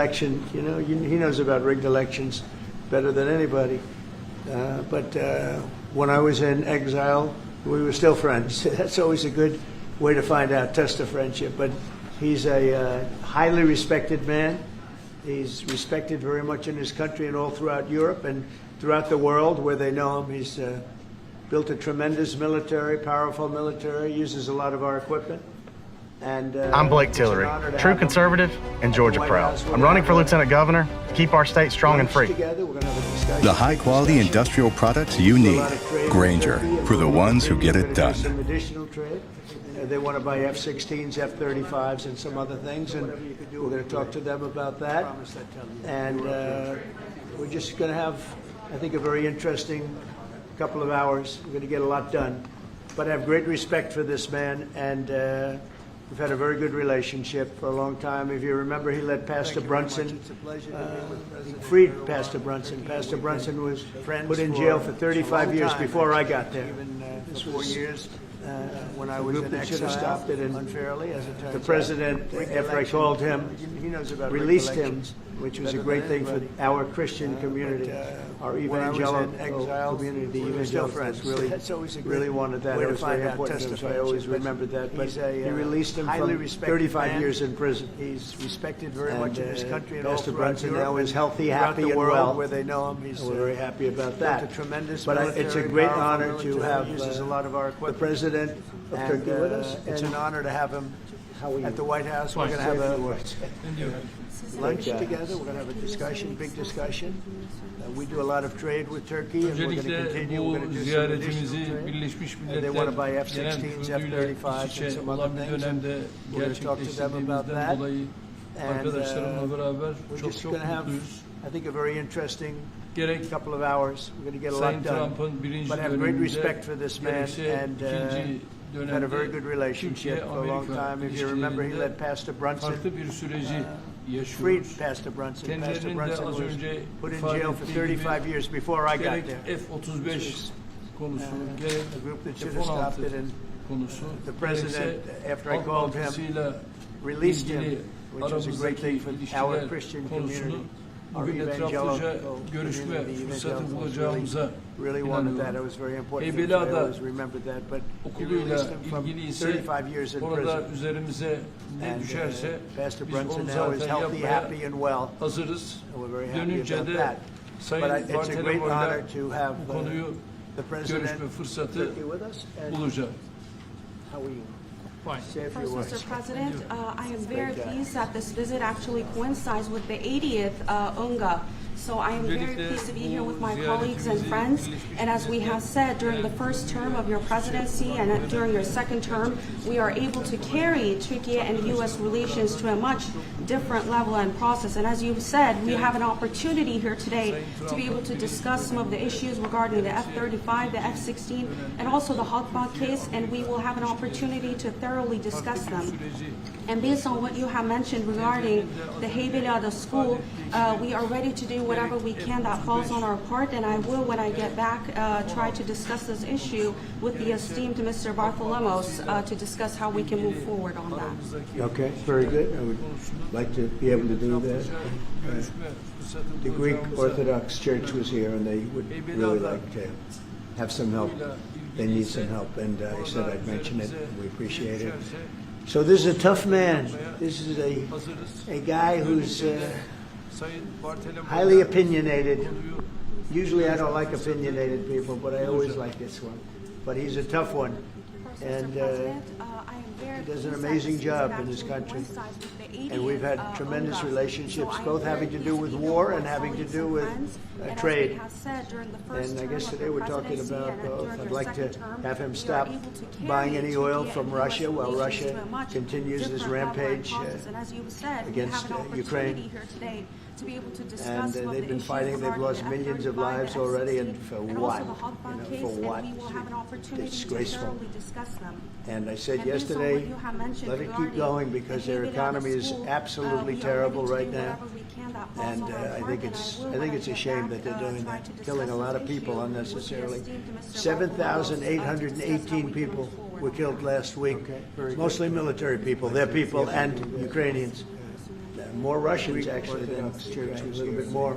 Election, he knows about rigged elections better than anybody. But when I was in exile, we were still friends. That's always a good way to find out, test a friendship. But he's a highly respected man. He's respected very much in his country and all throughout Europe and throughout the world where they know him. He's built a tremendous military, powerful military, uses a lot of our equipment. And, I'm Blake Tillery, true conservative and Georgia proud. I'm running for lieutenant governor to keep our state strong and free. The high-quality industrial products you need. Grainger, for the ones who get it done. Some additional trade. They want to buy F-16s, F-35s, and some other things, and we're going to talk to them about that. And we're just going to have, I think, a very interesting couple of hours. We're going to get a lot done. But I have great respect for this man, and we've had a very good relationship for a long time. If you remember, he led Pastor Brunson, freed Pastor Brunson. Pastor Brunson was put in jail for 35 years before I got there. This was 4 years when I was in exile. Should have stopped it unfairly. The president, after I called him, released him, which was a great thing for our Christian community, our evangelical community, the evangelicals really wanted that. It was very important to him, so I always remembered that. But he released him from 35 years in prison. He's respected very much in his country and Pastor Brunson now is healthy, happy, and well. Where they know him, we're very happy about that. But it's a great honor to have the president of Turkey with us. It's an honor to have him at the White House. We're going to have a lunch together. We're going to have a discussion, big discussion. We do a lot of trade with Turkey, and we're going to continue. We're going to do some additional trade. They want to buy F-16s, F-35s, and some other things. And we're going to talk to them about that. And we're just going to have, I think, a very interesting couple of hours. We're going to get a lot done. But I have great respect for this man, and we've had a very good relationship for a long time. If you remember, he led Pastor Brunson, freed Pastor Brunson. Pastor Brunson was put in jail for 35 years before I got there. A group that should have stopped it, and the president, after I called him, released him, which was a great thing for our Christian community. Bugün etraflıca görüşme fırsatı bulacağımıza inanıyorum. Heybeliada okuluyla ilgili ise orada üzerimize ne düşerse biz onu zaten yapmaya hazırız. Dönünce de Sayın Bartolomeo'yla bu konuyu görüşme fırsatı bulacağız. First, Mr. President, I am very pleased that this visit actually coincides with the 80th UNGA. So I am very pleased to be here with my colleagues and friends. And as we have said, during the first term of your presidency and during your second term, we are able to carry Turkey and U.S. relations to a much different level and process. And as you've said, we have an opportunity here today to be able to discuss some of the issues regarding the F-35, the F-16, and also the Halkbank case, and we will have an opportunity to thoroughly discuss them. And based on what you have mentioned regarding the Heybeliada school, we are ready to do whatever we can that falls on our part, and I will, when I get back, try to discuss this issue with the esteemed Mr. Bartholomos to discuss how we can move forward on that. Okay, very good. I would like to be able to do that. The Greek Orthodox Church was here, and they would really like to have some help. They need some help, and I said I'd mention it, and we appreciate it. So this is a tough man. This is a guy who's highly opinionated. Usually I don't like opinionated people, but I always like this one. But he's a tough one, and he does an amazing job in his country. And we've had tremendous relationships, both having to do with war and having to do with trade. And I guess today we're talking about both. I'd like to have him stop buying any oil from Russia while Russia continues this rampage against Ukraine. And they've been fighting. They've lost millions of lives already, and for what? For what? It's disgraceful. And I said yesterday, let it keep going because their economy is absolutely terrible right now. And I think it's a shame that they're doing that, killing a lot of people unnecessarily. 7,818 people were killed last week, mostly military people, their people, and Ukrainians. more Russians actually than Ukraine, a little bit more.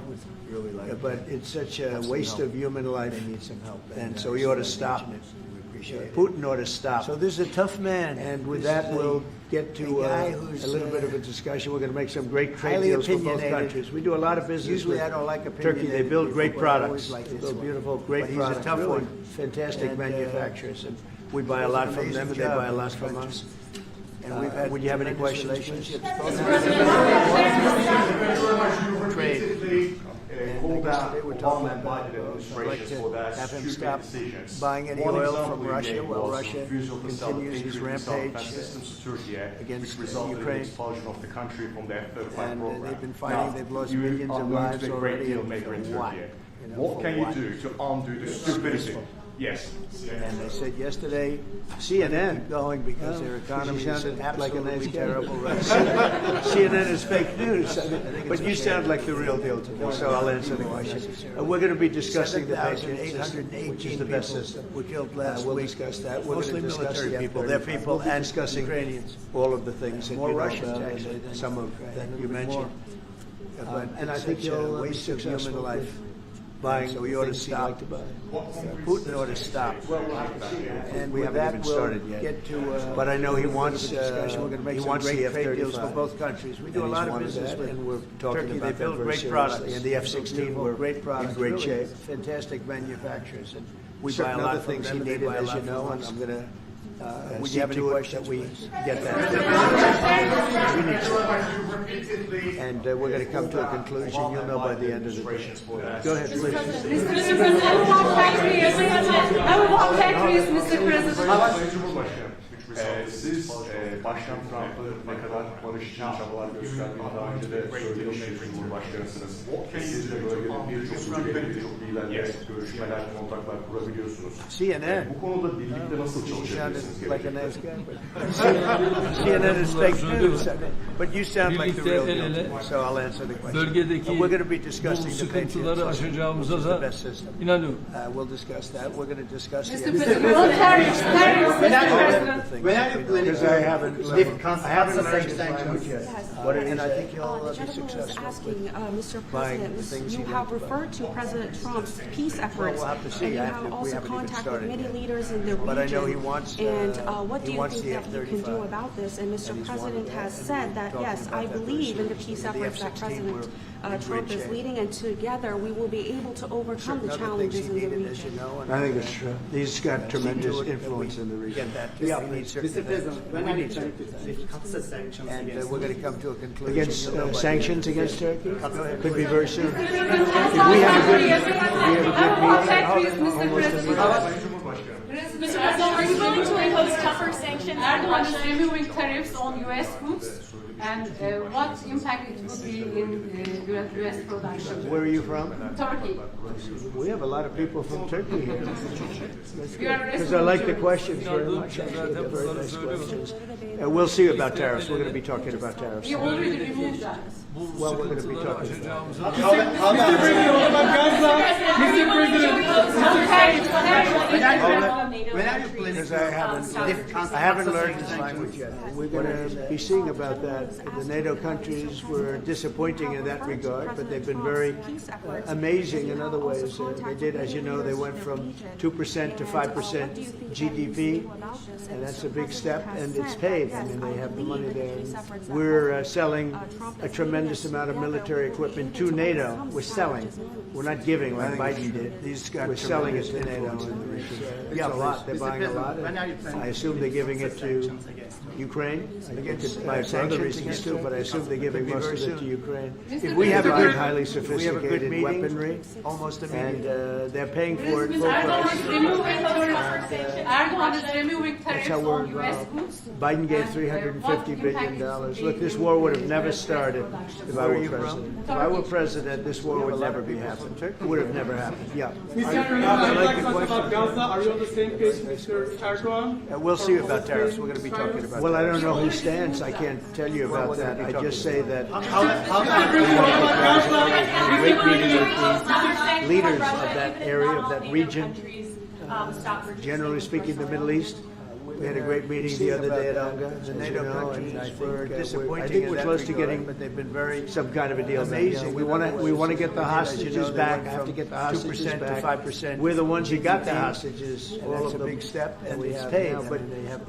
But it's such a waste of human life, and so he ought to stop. Putin ought to stop. So this is a tough man. And with that, we'll get to a little bit of a discussion. We're going to make some great trade deals for both countries. We do a lot of business Usually with I don't like Turkey. They build great people, but I products. always like They this build one. beautiful, great But he's a products. tough Really one. fantastic And, manufacturers. And we buy a lot from them, and they buy a lot from us. And we've had Would you have any tremendous questions, please? Trade. Called out They were Obama talking and about Biden I'd like administrations to for their have him stupid stop decisions. buying any One oil example from we Russia gave while was Russia refusal to sell continues his patriot missile rampage defense systems to Turkey, against which resulted in the Ukraine. expulsion of the country from the F-35 And program. they've been fighting. Now, They've lost you millions are of going lives to be a great already. deal maker in For what? Turkey. You know, What for can you what? do to undo the stupidity? Yes. And they said yesterday, CNN. keep going because their economy is sounded like a nice absolutely guy. terrible right now. CNN is fake news. But you it's sound like the real deal to me, so I'll answer the question. We're going to be discussing the Patriot system, 7,818 which is the best people system. were killed last We'll week. discuss that. We're Mostly going to discuss military the people. F-35. They're people We'll be and discussing Ukrainians. all of the things that More you know Russians, about, actually, than some of that you mentioned. But And I it's think such a you'll be waste of human successful life. with buying So we ought to things you'd stop. like to buy. Putin ought to stop. And We with haven't that, even we'll started yet. get to. But I know he wants, discussion. We're going to make he some wants the great trade deals for F-35. both countries. We do a And lot he's of wanted business that, with and we're talking Turkey. about They that build very great seriously. products. And the F-16 were great products. in great really shape. Fantastic manufacturers, and we buy Certain a lot other from things them. he and they needed, buy a as lot you know, from and us. I'm going to Would see you have any to it questions, that we please? get that. And we're going to come to a conclusion. You'll know by the end of the day. Go ahead, please. Mr. President, I will walk back to you. I will walk back to you, Mr. President. Sayın Cumhurbaşkanım, siz Başkan Trump'ı ne kadar barış için çabalar gösterdiğini daha önce de söylemiş bir Cumhurbaşkanısınız. Siz de bölgede birçok ülkeyle, birçok liderle görüşmeler, kontaklar kurabiliyorsunuz. CNN. Bu konuda birlikte nasıl çalışabilirsiniz? Sounded like a nice guy, but CNN is fake news. But you sound like the real Birlikte el ele deal, so I'll answer the question. bölgedeki We're going to be bu discussing the Patriot sıkıntıları system, aşacağımıza which is the da best system. inanıyorum. We'll discuss that. We're going to discuss the Mr. President, no tariffs, Mr. President. Because I haven't learned his language yet. What did he And I say? think he'll The be gentleman was successful. asking, Mr. buying the President, things you he have wants to buy. referred to President Trump's peace efforts, we'll have to see. and you I have have to- we also haven't even contacted started many yet. leaders in the But I know region. he wants, And what he do you wants think the that you can do F-35. about this? And Mr. And he's President wanted has that. said We've that, been yes, talking about I that very believe in the seriously. peace And the efforts that F-16 President were in Trump great is shape. leading, and together we will be able to overcome the Certain other things challenges he in the needed, as you region. know. and I think it's true. He's got tremendous see to it that influence we in the region. Get that. We need certain Mr. things. President, when We are you need trying certain to things. lift tougher sanctions And against we're going to come to a conclusion. Against You'll know by the end. sanctions against Turkey? Could be very soon. I If will we walk have a back to good, you. we have I a will good walk meeting. back to you, Mr. President. Sayın Cumhurbaşkanım. Mr. President, are you willing to impose tougher sanctions on Erdogan is Russia? removing tariffs on U.S. goods, and what impact it would be in U.S. production? Where are you from? Turkey. We have a lot of people from Turkey here. You are Because I like the questions very much. Actually, they're very nice questions. We'll see about tariffs. We're going to be talking about tariffs. You already removed that. Well, we're going to be talking about Aşacağımıza because I haven't learned his language yet. We're going to be seeing about that. The NATO countries were disappointing in that regard, but they've been very amazing in other ways. They did, as you know, they went from 2% to 5% GDP, and that's a big step, and it's paid. I mean, they have the money there. And we're selling a tremendous amount of military equipment to NATO. We're selling. We're not giving like Biden did. We're selling it to NATO. It's a lot. They're buying a lot. I assume they're giving it to Ukraine. I think it's by other reasons too, but I assume they're giving most of it to Ukraine. If we have a Buying good, highly we have a good sophisticated meeting, weaponry, almost and immediately. they're paying for it full Erdogan price. is removing tariffs. Erdogan is removing tariffs how we're on U.S. involved. goods. Biden gave And, $350 what billion. impact Look, this war would have never started if I were president. If I were president, this war would never be happened. It would have never happened. Yeah. I'd like to talk about Gaza. Are you on the same page, Mr. Erdogan? We'll see about tariffs. We're going to be talking about Well, I tariffs. don't know who stands. I can't tell you about that. I just say that great meeting with the leaders of that area, of that region, generally speaking, the Middle East. We had a great meeting the other day at Unga. The NATO countries were disappointing. I think in we're that close to regard, getting but they've been very some kind of a deal. amazing. We want to get the hostages back. Have to get the hostages 2% to back. 5%. We're the ones who got the hostages. And All that's of a them. big step, and it's it's paid. paid. But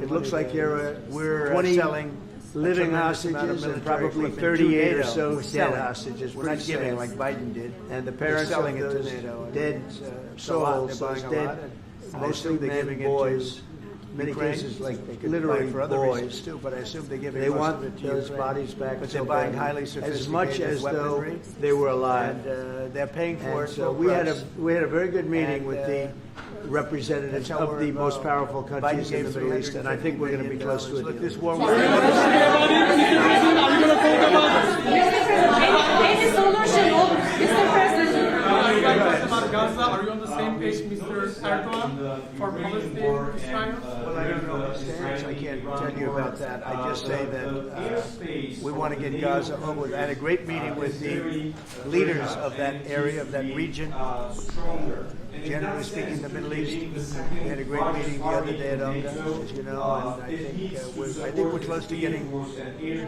it looks like we're 20 selling living tremendous amount of hostages and military probably equipment 38 to or NATO. so We're dead selling. hostages. We're not giving like Biden did. And the We're parents selling of it to those NATO. dead It's a lot. souls, They're those buying a dead, lot, and I mostly assume they're men, giving it to boys, many Ukraine. cases like They could literally buy for other boys. reasons too, but I assume they're giving They most want of it to those Ukraine. bodies back, But so they're buying bad. highly as sophisticated much as though weaponry, they were alive. and they're paying for And it. so full we had price. a very good meeting And, with the representatives that's how of we're the most involved. powerful countries Biden in the gave Middle East, and I think we're going to be close to a Look, deal. this war Any solution, Mr. President? I'd like to ask about Gaza. Are you on the same page, Mr. Erdogan, for Palestine, Israel? Well, I don't know the stance. I can't tell you about that. I just say that we want to get Gaza over with. I had a great meeting with the leaders of that area, of that region. Generally speaking, the Middle East. We had a great meeting the other day at Unga, as you know, and I think we're close to getting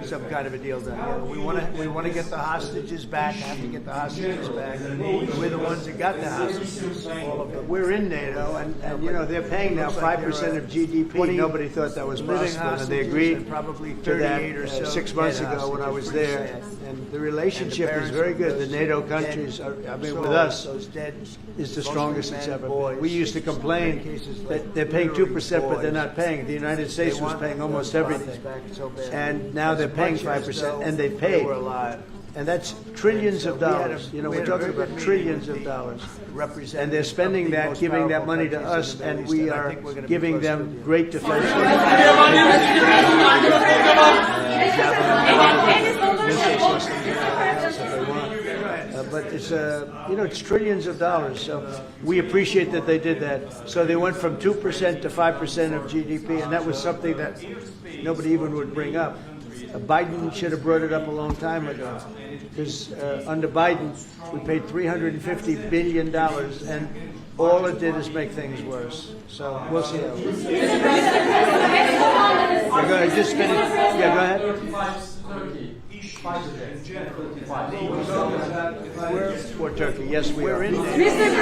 some kind of a deal done. Yeah, we want to get the hostages back. Have to get the hostages back. We're the ones that got the hostages. All of them. We're in NATO, and you know they're paying now 5% of GDP. Nobody thought that was possible, and they agreed probably to 38 or that so 6 months dead ago when I was hostages. there. And the relationship is parents very of good. The those NATO dead countries, with souls, us, those dead, is the mostly strongest men, it's ever boys, been. We used to in complain cases like that they're paying literally 2%, but they're boys. not paying. The United States They was want paying almost those bodies everything. back so bad. And now As they're paying much as 5%, though and they they paid. were alive. And that's trillions So of we had dollars. a- You know, we we're had a talking very about good trillions meeting of with dollars. representatives And they're spending of the that, most giving that powerful money to countries us, in the and Middle we East, and I are think we're gonna be giving close to a them deal. great defense. But it's it's trillions of dollars. So we appreciate that they did that. So they went from 2% to 5% of GDP, and that was something that nobody even would bring up. Biden should have brought it up a long time ago, because under Biden we paid $350 billion, and all it did is make things worse. So we'll see how it goes. Go ahead, just finish. Yeah, go ahead. We're for Turkey. Yes, we are. We're in there. Mr.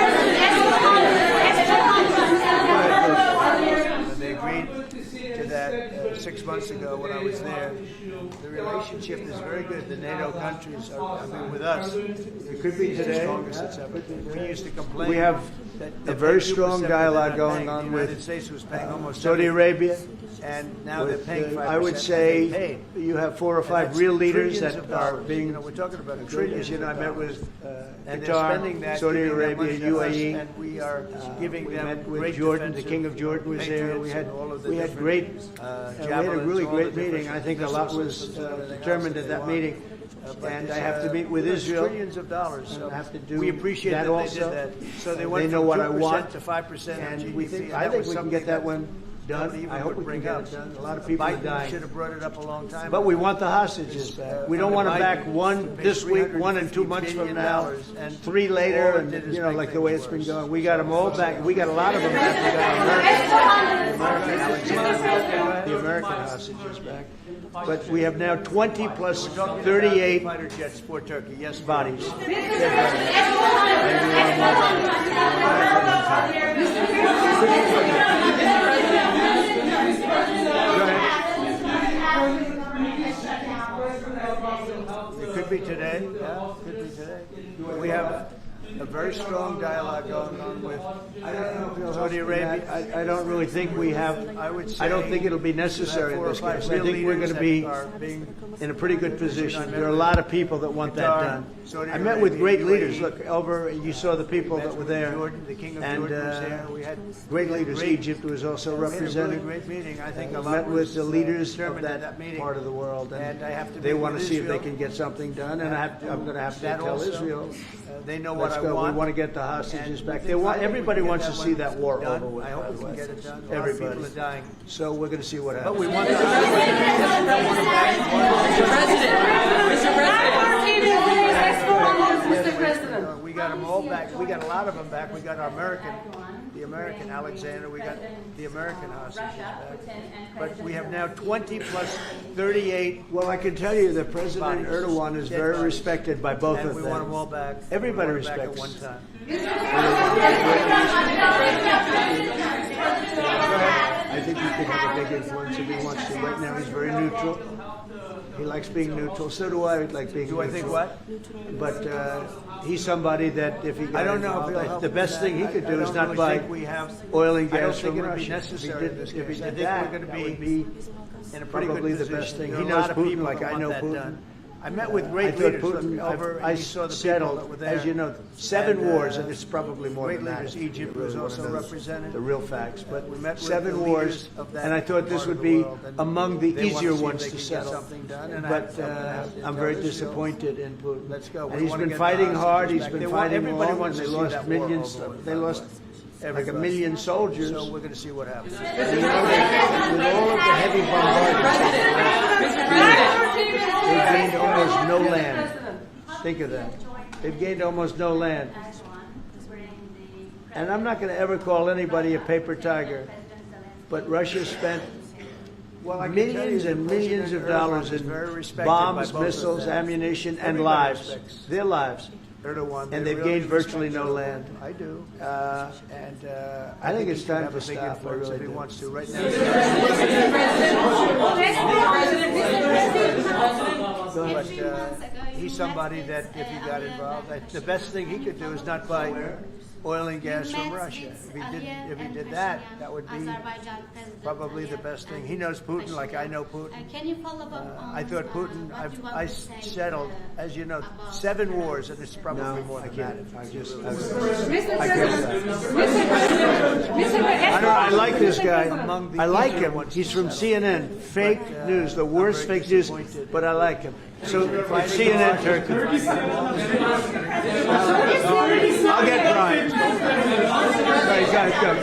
And they agreed to that 6 months ago when I was there. The relationship is very good. The NATO countries are with us. It could be It's the today. strongest it's ever been. We used to complain. We have that a very they pay 2%, strong but they're dialogue not going paying. on The United with States was paying almost Saudi everything. Arabia. And now they're With, paying 5%. I would and say they paid. you have 4 or And 5 that's real leaders trillions that of are dollars. being. You know, we're talking about As trillions. you know, I of met dollars. with And they're spending Qatar, that, Saudi giving that Arabia, money to us, UAE. and we are giving We them met with great Jordan. The defensive King of Jordan was there. We patriots had and all of the we had different, great. We had a javelins, really all the great different meeting. I think a lot missiles was and everything determined else at they that want. meeting. But And it's, I have to meet with there's Israel. trillions of dollars. So And I have to do we appreciate that that also. they did that. So they They went know from what I 2% want. to 5% of And GDP. we think, and I that think was we can something get that one done. nobody even I hope would we can bring get up. it done. A lot of people are Biden dying. should have brought it up a long time But ago. we want the hostages back. We don't want them back one this week, 1 and 2 months from now, and 3 later, all it and did is you know, make like the way things it's been worse. going. We got them all back. We got a lot of them back. We got the American hostages back. But we have now 20 plus 38 fighter jets for Turkey. Yes, bodies. It could be today. Yeah, it could be today. We have a very strong dialogue going on with Saudi Arabia. I don't really think we have. I would say I don't think it'll be necessary in this case. I think we're going to be in a pretty good position. There are a lot of people that want that done. I met with great leaders. Look, over, you saw the people that were there. Jordan, the King of And Jordan was there. We had great leaders. Egypt was also we had a really represented. great meeting. I think a lot Met with was, the leaders of determined at that meeting. part of the world, And I have to they meet want to with see if they Israel. can get something done. And I'm going to have to That tell also. Israel, They know what let's I go. want. We want to get the hostages And back. I They want. think we Everybody can wants get to that see one that war done. over with. I hope by we the can way. get it done. A lot of Everybody. people are dying. So we're going to see what But happens. we want the Mr. President. We got them all back. We got a lot of them back. We got our American the American Alexander, we got the American hostages back. But we have now 20 plus 38. Well, I can tell you that President Erdogan is very respected by both of them. We want them all back. Everybody back respects. at one time. I think he could have a big influence if he wants to. Right now, he's very neutral. He likes being neutral. So do I like being neutral. Do I think what? But he's somebody that if he got I don't know if he'll involved, help the with best that. thing he could I do is don't not really buy think we have- oil and I don't gas think from it'd be Russia. necessary in this If he case. I did think that, we're gonna that be would be in a pretty probably good the position. best thing. There are He a knows lot of Putin people like that I want know that Putin. done. I met with great I thought leaders Putin, over. I you saw the people that settled, were there. as you know, 7 And, wars, and it's probably more great than that. leaders. if you Egypt really was wanna also know represented. the real facts. But We met with 7 the wars, leaders of that and I thought this part would of the be world, and among the they wanna easier see if ones they to can get settle. something done, and But I'm gonna have to I'm tell very Israel, disappointed in Putin. Let's go. We And he's wanna been get fighting the hard. He's hostages been back. fighting Everybody long. wants They to see lost that war millions. over, They lost like a Everybody. million soldiers. So we're going to see what happens. With all of the heavy bombardment, they've gained almost no land. Think of that. They've gained almost no land. And I'm not going to ever call anybody a paper tiger, but Russia spent millions and millions of dollars in bombs, missiles, ammunition, and lives. Their lives. Erdogan, And they've gained virtually no land. I do. I think it's time to stop. I really If he do. wants to right now. But he's somebody that if he got involved, the best thing he could do is not buy oil and gas from Russia. If he did that, that would be probably the best thing. He knows Putin like I know Putin. Can you follow up on I thought Putin, I settled, as you know, 7 wars, and it's probably more than that. I like this guy. I like him. He's from CNN. Fake news, the worst fake news, but I like him. So it's CNN Turkey. I'll get Brian. Right, go.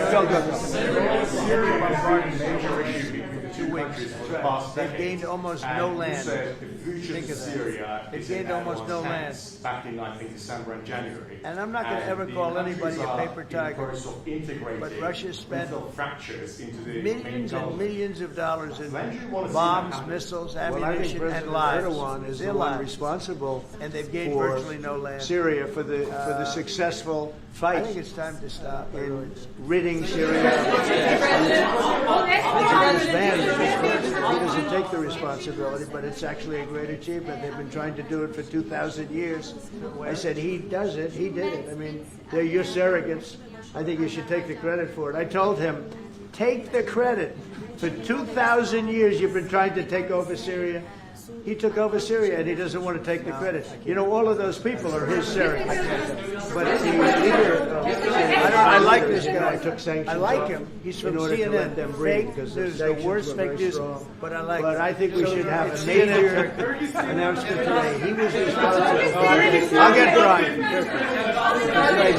They've gained almost no land. Think of that. They've gained almost no land. Back in, I think, December and January. And I'm not going to ever call anybody a paper tiger, but Russia spent millions and millions of dollars in bombs, missiles, ammunition, and lives. Erdogan is Their the one lives. responsible And they've gained for virtually no land. Syria for the successful fight I think it's time to stop. in ridding Syria. It's his man. He doesn't take the responsibility, but it's actually a great achievement. They've been trying to do it for 2,000 years. I said, he does it. He did it. I mean, they're your surrogates. I think you should take the credit for it. I told him, take the credit. For 2,000 years, you've been trying to take over Syria. He took over Syria, and he doesn't want to take the credit. You know, all of those people are his surrogates. But the leader of Syria, I like this guy. Took sanctions. I like off him. He's from in order to let CNN. them breathe Fake because news, the the sanctions worst were fake very news. strong. But I like. But I think we So should have it's a major announcement today. He was responsible. I'll get Brian.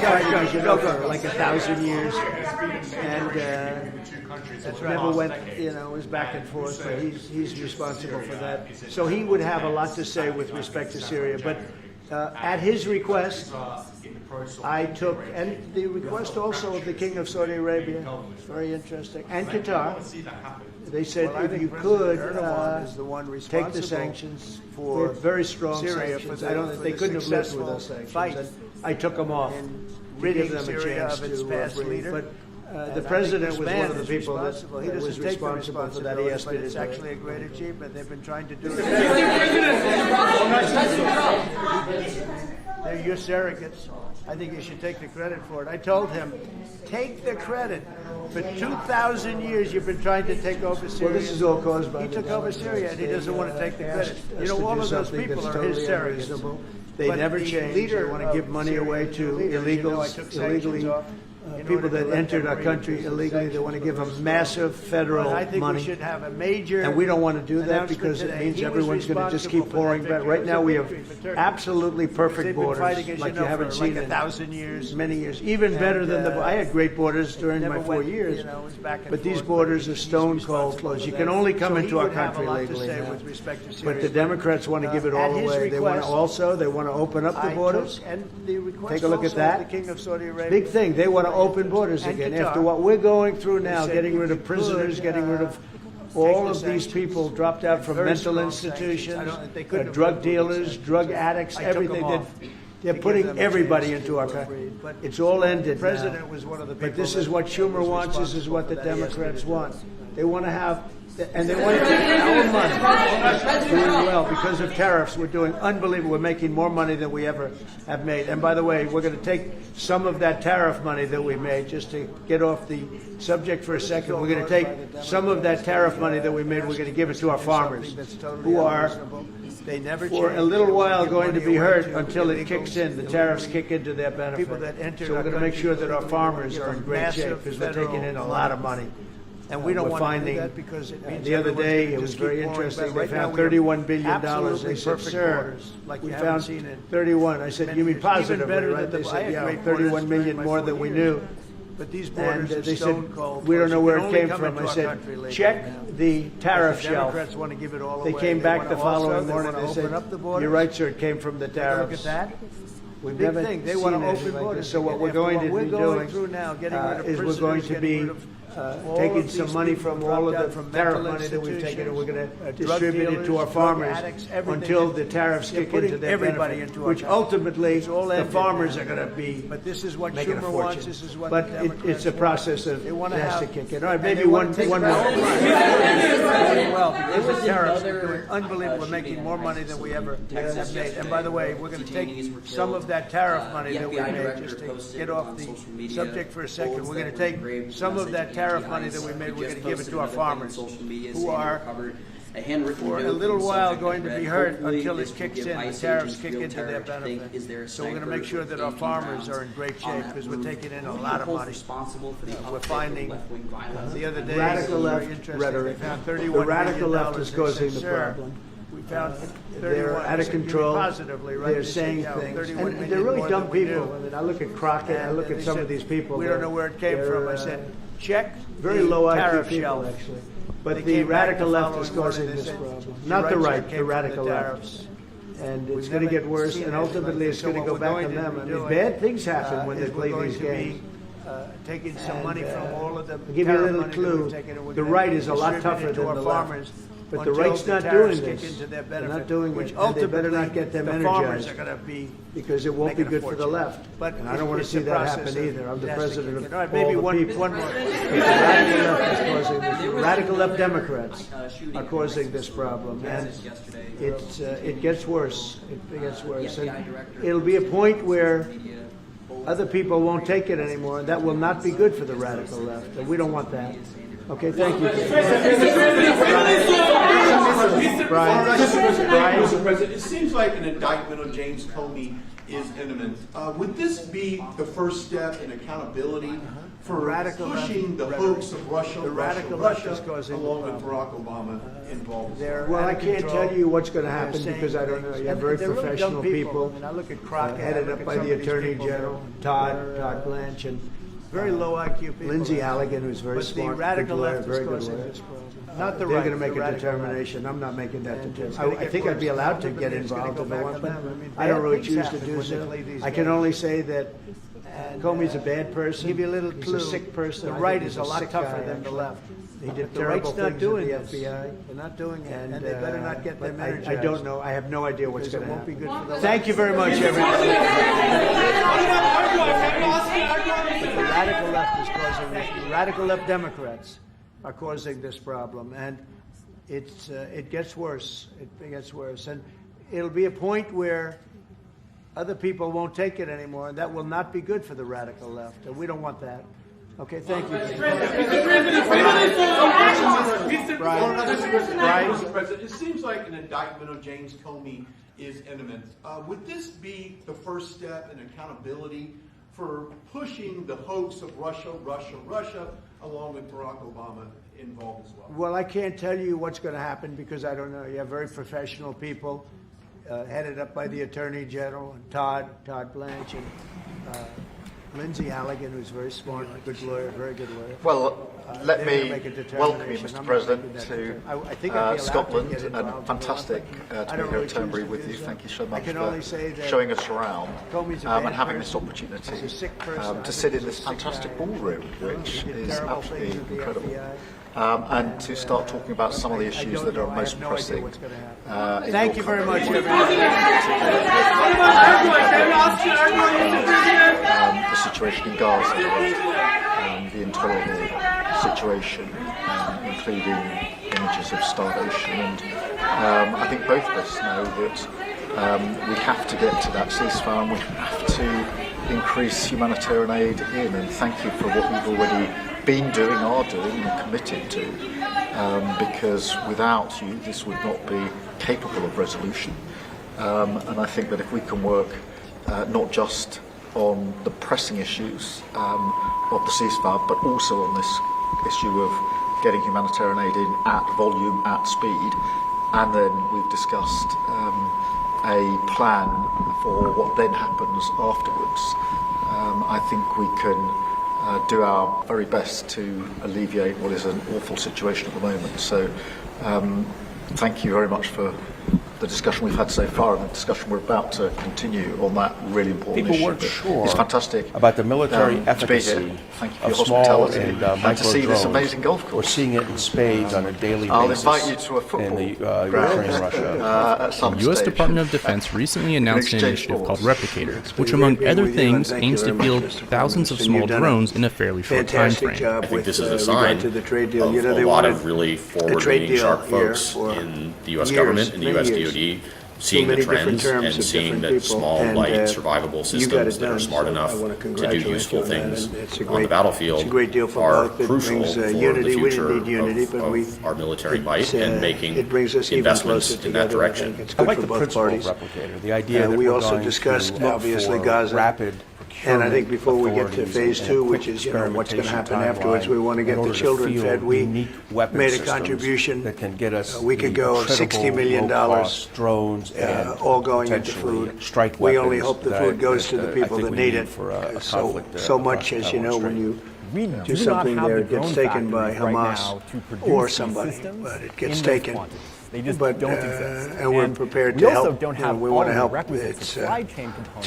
Guys, you know, for like 1,000 years, and never went, was back and forth. But he's responsible for that. So he would have a lot to say with respect to Syria. But at his request, I took, and the request also of the King of Saudi Arabia, very interesting, and Qatar. They said if you could take the sanctions for very strong Syria sanctions. for I don't. They couldn't have lived with those sanctions. fight And I took them off, ridding give them a Syria chance of its to past breathe. leader. But And the I president think was this one man of the is people that responsible. He was doesn't take the responsible for that. He asked me but to it's do it. actually a great achievement. They've been trying to do it. They're your surrogates. I think you should take the credit for it. I told him, take the credit. For 2,000 years, you've been trying to take over Syria. Well, this is all caused by He took over Syria, and he doesn't want to take the credit. You know, all of those people are his surrogates. They But never the change. leader They want to give of money Syria, away to the leader, illegals, I took sanctions illegally. off in People order to that let entered them our breathe. country illegally, they want to give them massive But federal I think money. we should have a major And we don't want to do that announcement because it today. means He was everyone's going to just keep responsible for pouring that back. victory. Right now, we have It was a victory for Turkey. absolutely perfect They've been borders, fighting, as like you you know, haven't for seen like in 1,000 years. many years. Even better than the. I had great borders during never my 4 went, years, you know, it was back and but these forth, borders but are he's stone cold responsible closed. for You that. can only come So into he our would have a country lot to legally say now. with respect to But Syria. the Democrats want to give it all At his away. They want to request, also. They want to open up the I borders. took- and the request Take a look at also that. of the King of Saudi Arabia. Big thing. They want to to open borders again. After what we're going through now, getting rid of prisoners, getting rid of all of these people dropped out from mental institutions, drug dealers, drug addicts, everything. They're putting everybody into our country. It's all ended now. But this is what Schumer wants. This is what the Democrats want. They want to have, and they want to take our money. Doing well because of tariffs. We're doing unbelievable. We're making more money than we ever have made. And by the way, we're going to take some of that tariff money that we made, just to get off the subject for a second. We're going to take some of that tariff money that we made. We're going to give it to our farmers, who are for a little while going to be hurt until it kicks in. The tariffs kick into their benefit. So we're going to make sure that our farmers are in great shape because we're taking in a lot of money. And we don't want to do that because it means the other day it was very interesting. They found $31 billion. They said, "Sir, we found 31." I said, "You mean positively, right?" They said, "Yeah, 31 million more than we knew." But these borders, and they said, "We don't know where it came from." I said, "Check the tariff shelf." They came back the following morning. They said, "You're right, sir. It came from the tariffs." Look at that. We've never seen anything like this. So what we're going to be doing is we're going to be taking some money from all of the tariff money that we've taken, and we're going to distribute it to our farmers until the tariffs kick into their benefit, which ultimately the farmers are going to be making a fortune. But it's a process of it has to kick in. All right, maybe one more. Well, because of tariffs, we're doing unbelievable. We're making more money than we ever have made. And by the way, we're going to take some of that tariff money that we made, just to get off the subject for a second. We're going to take some of that tariff money that we made, we're going to give it to our farmers, who are for a little while going to be hurt until it kicks in. The tariffs kick into their benefit. So we're going to make sure that our farmers are in great shape because we're taking in a lot of money. We're finding the other day radical left rhetoric. The radical left is causing the problem. They're out of control. They're saying things, and they're really dumb people. I mean, I look at Crockett. I look at some of these people. We don't know where it came from. I said, check very low IQ people, actually. But the radical left is causing this problem, not the right, the radical left. And it's going to get worse, and ultimately it's going to go back on them. I mean, bad things happen when they play these games. Taking some money from all of them. I'll give you a little clue. The right is a lot tougher than the left. But the right's not doing this. They're not doing it. And they better not get them energized because it won't be good for the left. And I don't want to see that happen either. I'm the president of all the people. One more. The radical left Democrats are causing this problem. And it gets worse. It gets worse. And it'll be a point where other people won't take it anymore. And that will not be good for the radical left. And we don't want that. Okay, thank you. Mr. President, it seems like an indictment on James Comey is imminent. Would this be the first step in accountability for pushing the hoax of Russia, along with Barack Obama involved? Well, I can't tell you what's going to happen because I don't know. You have very professional people headed up by the Attorney General, Todd Blanche, and very low IQ people. Lindsay Halligan, who's very smart, radical left very good lawyer. Not the They're right. going to make a determination. I'm not making that determination. I think I'd be allowed to get involved if I want, but I don't really choose to do so. I can only say that Comey's a bad person. Give you a little clue. He's a sick person. The right is a lot tougher than the left. He did the terrible right's not things doing at the this. FBI. They're not doing it, and they better not get them energized. I don't know. I have no idea what's going to happen. Be good for the Thank you very much, everybody. The radical left is causing this. The radical left Democrats are causing this problem, and it gets worse. It gets worse, and it'll be a point where other people won't take it anymore, and that will not be good for the radical left, and we don't want that. Okay, thank you. Mr. President, it seems like an indictment of James Comey is imminent. Would this be the first step in accountability for pushing the hoax of Russia, along with Barack Obama involved as well? Well, I can't tell you what's going to happen because I don't know. You have very professional people headed up by the Attorney General, and Todd Blanche, and Lindsay Halligan, who's very smart, good lawyer, very good lawyer. Well, let me welcome you, Mr. President, to Scotland, and fantastic to be here at Turnberry with you. Thank you so much for showing us around and having this opportunity to sit in this fantastic ballroom, which is absolutely incredible. And to start talking about some of the issues that are most pressing. Thank you very much, everyone. The situation in Gaza, the intolerable situation, including images of starvation. And I think both of us know that we have to get to that ceasefire, and we have to increase humanitarian aid in. And thank you for what we've already been doing, are doing, and committed to, because without you this would not be capable of resolution. And I think that if we can work not just on the pressing issues of the ceasefire, but also on this issue of getting humanitarian aid in at volume, at speed, and then we've discussed a plan for what then happens afterwards. I think we can do our very best to alleviate what is an awful situation at the moment. So thank you very much for the discussion we've had so far and the discussion we're about to continue on that really important issue. People weren't sure it's fantastic about the military efficacy of small and and to see this amazing golf course. We're seeing it in spades on a daily I'll basis. invite you to a football in the Ukraine, Russia. The U.S. Department of Defense recently announced an initiative called Replicator, which, among other things, aims to field thousands of small drones in a fairly short time frame. I think this is a sign of a lot of really forward-leaning, sharp folks in the U.S. government and the U.S. DoD seeing the trends and seeing that small, light, survivable systems that are smart enough to do useful things on the battlefield are crucial for the future of our military might and making investments in that direction. I like the principle of Replicator, the idea that we we're also going discussed, to obviously, for Gaza. Rapid And I think before we get to phase two, which is what's going to happen afterwards, we want to get the children fed. We made a contribution that can get us a week ago of $60 million, drones, all going into food. We only hope the food goes to the people that need it. So much, as you know, when you do something there, it gets taken by Hamas or somebody, but it gets taken. They just but, don't exist. And we're prepared to help. We want to help. It's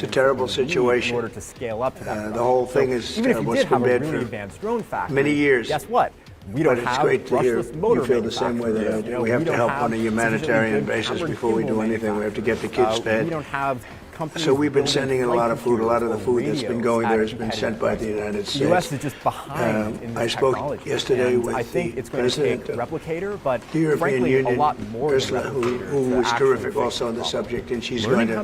a terrible situation. In order to scale up to that the whole thing is terrible. It's been bad for many years. Guess what? We don't but it's great to hear you feel the same way that I do. We have to help on a humanitarian basis before we do anything. We have to get the kids fed. We don't have So we've been sending in a lot of food. A lot of the food that's been going there has been sent by the United States. The U.S. is just behind in I spoke yesterday with I think it's going to take Replicator, but the European frankly, Union, a lot more Ursula, who was terrific also on the subject, and she's going to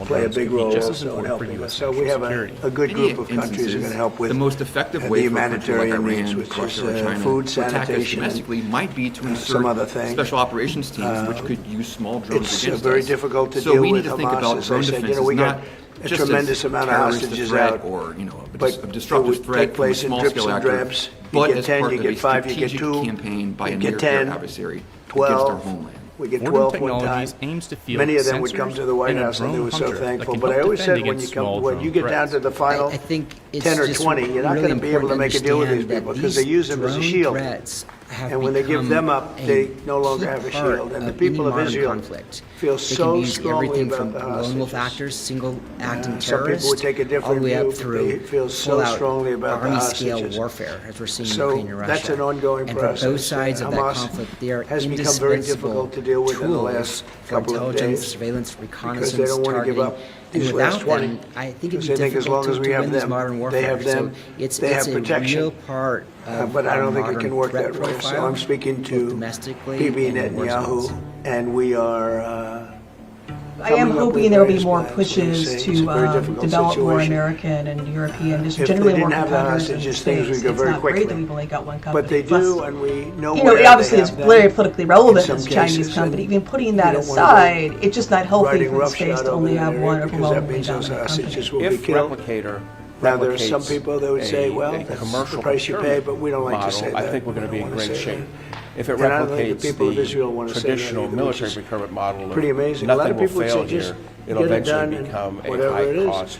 play a big role also in helping us. So we have a good group of countries who are going to help with the most effective the way humanitarian needs, which Russia, or is China, food, to attack us sanitation, domestically might be to insert some other things. special operations teams which could use small drones It's against very us. difficult to so deal we with need to think Hamas, about as drone I said. defense We not got a just tremendous as amount of terrorist hostages threat out, or a but disruptive it would threat take from a place in drips small-scale and actor, drabs. You but get as 10, part you of a get 5, you get strategic 2, campaign by you a get near-air 10, adversary 12, against our homeland. we get Modern 12 one technologies time. aims to field Many of them would sensors come to the White and a House and they drone were so hunter that thankful. can But I help always defend said when against you come, small when drone you get down threats. to the final I think it's 10 or just 20, you're not really going to be able to make a deal with these important people to because they understand use them as a that shield. drone threats have And when they give become them up, they no longer key have a part shield. And the of people any of modern Israel conflict. feel They can so be used strongly everything about from the lone wolf hostages. actors, single-acting Some people terrorists, would take a all different the way view, up but through they feel so full-out strongly about the army-scale hostages. warfare, as we're seeing in So Ukraine and Russia. that's an ongoing and process. for both sides of that Hamas conflict, they are has become very indispensable difficult to deal with in the tools last for couple of intelligence, days surveillance, because reconnaissance, they don't want to give targeting. up And these last without 20. them, I think it'd Because be they think as long difficult as we to have win this them, modern warfare. they have them, So it's they have a protection. real part of But I our don't think it modern can work threat that way. So profile, I'm speaking both to domestically Bibi and in war Netanyahu, zones. and we are. I am hoping there will be more plans. pushes to It's a very difficult develop more situation. American and European, just If generally they more didn't have the competitors in hostages, things space. would go It's very not great quickly. that we've only got one company. But they Plus, do, and we know you know, where obviously they it's have them very politically relevant in as some Chinese cases, company. and Even putting you that don't wanna aside, it's just not healthy riding for the roughshod space to over only that have area one because that overwhelmingly means those dominant hostages company. will be If killed. Replicator Now there are some replicates people that would say, well, a that's the commercial price you pay, but we don't like to model, say I that. think we're going to be in We don't wanna great say shape. that. If it And I don't think replicates the people of Israel the want to say that traditional either, which military is procurement model, pretty amazing. A nothing lot of will people would fail say just here. It'll get it eventually done and become a whatever it is. high-cost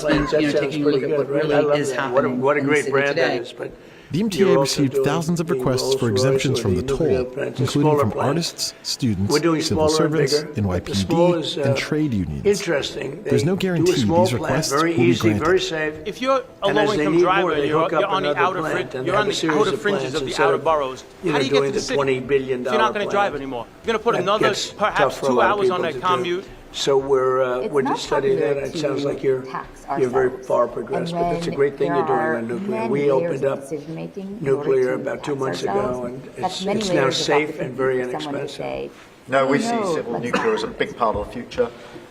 planes. That sounds pretty good, right? I love that. What a great brand that is. But The MTA received thousands of requests for exemptions from the toll, including from artists, students, civil servants, NYPD, and trade unions. Interesting. There's no guarantee these requests will be granted. Very safe. If you're a low-income driver and you're on the outer fringes of the outer boroughs, how do you get to the city if you're not going to drive anymore? You're going to put another perhaps 2 hours on a commute. So we're just studying that. It sounds like you're very far progressed, but that's a great thing you're doing on nuclear. We opened up nuclear about 2 months ago, and it's now safe and very inexpensive. No, we see civil nuclear as a big part of the future.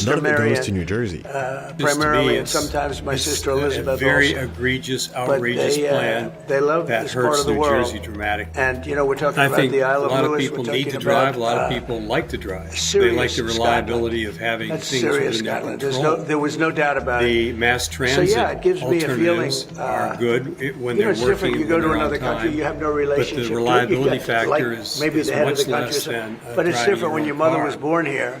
sister none of it Marion, goes to New Jersey. primarily, and sometimes my sister Elizabeth. A very also. egregious, outrageous plan they love that this hurts part of the New world. Jersey dramatically. And you know, we're talking I about think the Isle a of lot Lewis. of people we're need talking to drive. about, A lot of people like to drive. They serious like the reliability of having That's things serious within their Scotland. control. There was no doubt about The it. mass transit So yeah, it gives me a feeling. alternatives are good when You know, they're it's different. working. You go when to they're another on country, time. you have no But relationship. the reliability You get, factor like, is maybe the head of much the country. less than But it's different when your mother was car. born here.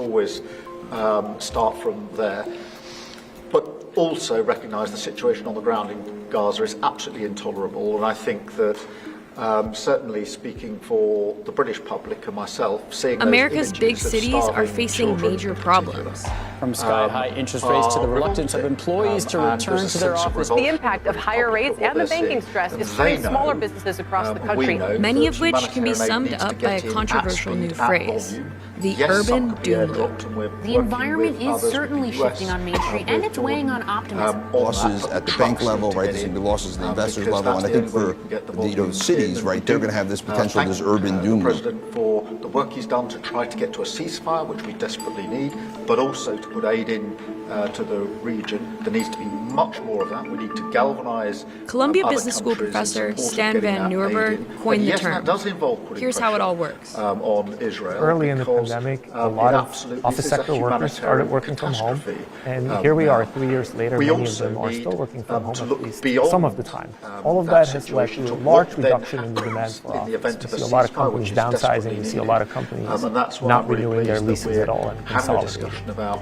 always start from there. But also recognise the situation on the ground in Gaza is absolutely intolerable, and I think that certainly speaking for the British public and myself, seeing America's those big images of cities are starving facing children major in particular, problems. From sky-high interest rates to the reluctance of employees to return to their office. The impact of higher rates and the banking stress is hitting smaller businesses across the country. Many of which can be summed up by a controversial new phrase. The yes, urban some could be doom airdropped, and we're The working environment with is others, with certainly the US, shifting on Main Street, and it's weighing on optimism. Losses at the bank level, right? There's going to be losses at the investors level, and I think for the cities, right, they're going to have this potential, this urban doom. The President for the work he's done to try to get to a ceasefire, which we desperately need, but also to put aid in to the region. There needs to be much more of that. We need to galvanise. Columbia Business School professor Stan Van Nieuwenburg coined the term. Here's how it all works. On Israel. Early in the pandemic, a lot of office sector workers started working from home, and here we are 3 years later, many of them are still working from home at least some of the time. All of that has led to a large reduction in the demand for office. You see a lot of companies downsizing, you see a lot of companies not renewing their leases at all and consolidating.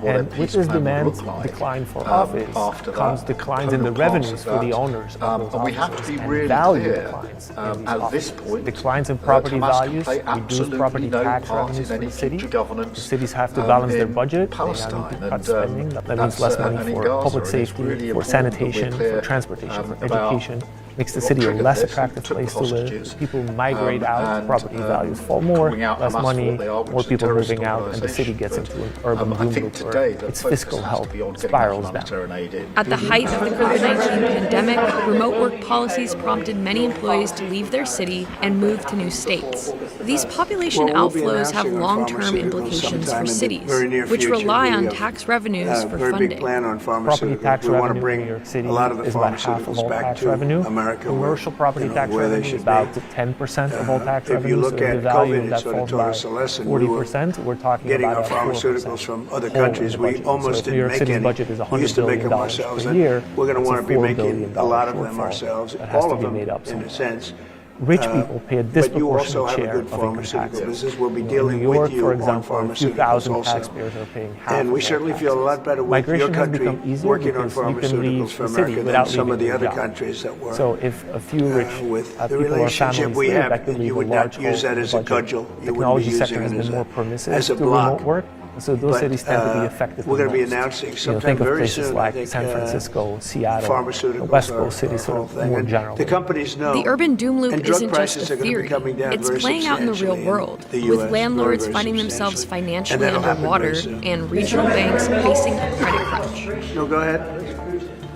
And with this demand decline for office comes declines in the revenues for the owners of those offices, and value declines at this point. Declines in property values, reduced property tax revenues for the city. The cities have to balance their budget, they now need to cut spending. That means less money for public safety, for sanitation, for transportation, for education. Makes the city a less attractive place to live. People migrate out, property values fall more, less money, more people moving out, and the city gets into an urban doom loop where its fiscal health spirals down. At the height of the COVID-19 pandemic, remote work policies prompted many employees to leave their city and move to new states. These population outflows have long-term implications for cities, which rely on tax revenues for funding. Property tax revenue in New York City is about half of all tax revenue. Commercial property tax revenue is about 10% of all tax revenue. So the value of that falls by 40%. We're talking getting our about pharmaceuticals from other countries. We almost New York City's budget is $100 billion per year. We're going to want to be making a lot of them shortfall ourselves, that has all to of be them made up in a sense. Rich people pay a But you also disproportionate have a share good of income pharmaceutical taxes. business. We'll be In dealing New York, with you for on example, a few pharmaceuticals thousand also. taxpayers are paying half And we of certainly their feel a taxes. lot better with Migration your has country become easier working on because you can pharmaceuticals leave for the city America without than some of leaving the other your job. countries that were. So if a few rich with the people or relationship families we leave, have, that could leave you a would large not use hole that in as the a budget. cudgel. The You wouldn't be technology sector has using it been more as permissive a to block. remote work. So those cities tend to be affected we're the going to be most. announcing sometime Think of very places soon, like I think, San Francisco, Seattle, pharmaceuticals West are Coast cities, a whole sort of thing. more And generally. the companies know. The urban doom loop and drug isn't prices just are a going to be theory. coming down It's very playing out in the real substantially world, the US, with landlords very, very finding themselves substantially. financially And that'll happen very underwater soon. and regional banks facing a credit crunch. No, go ahead.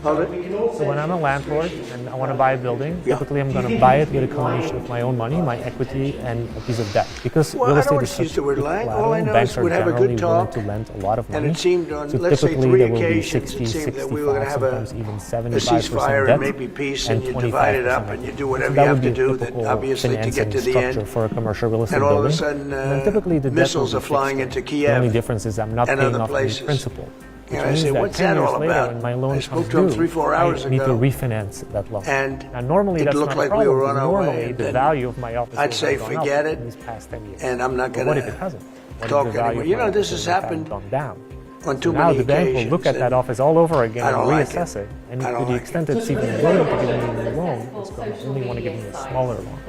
Hold it. So when I'm a landlord and I want to buy a building, typically I'm going to buy it with a combination of my own money, my equity, and a piece of debt. Because Well, real I estate don't is want to such use the word lying. collateral, All I know banks is are we'd have a generally good willing talk. to lend a lot of money. And it seemed on, so let's say, typically 3 there will be occasions, 60, it seemed that 65, we were going to have sometimes even a 75% ceasefire debt, and maybe peace, and you divide it up and you do whatever so you that have would to be do, a that typical obviously to get to the structure end. for a commercial real estate And all of a building. sudden, And then typically the debt missiles will are be flying fixed. into The only Kiev difference is I'm not and paying other off places. the principal. Which I means say, that what's 10 that years all later, about? when my loan I comes spoke to him due, 3-4 hours I need to ago. refinance that loan. And now, normally it that's looked not like a we problem. were on our way, Normally, and the then value of my office I'd say has gone forget up it, in these past 10 years. and I'm not But going what if it hasn't? What talk if the value anymore. of You my know, this office has in fact happened gone down? on too Now many the bank will occasions. look at that office all over again I and don't like reassess it. And I to don't the like extent that it's even willing to give me a new loan, it's going to only want to give me a smaller loan.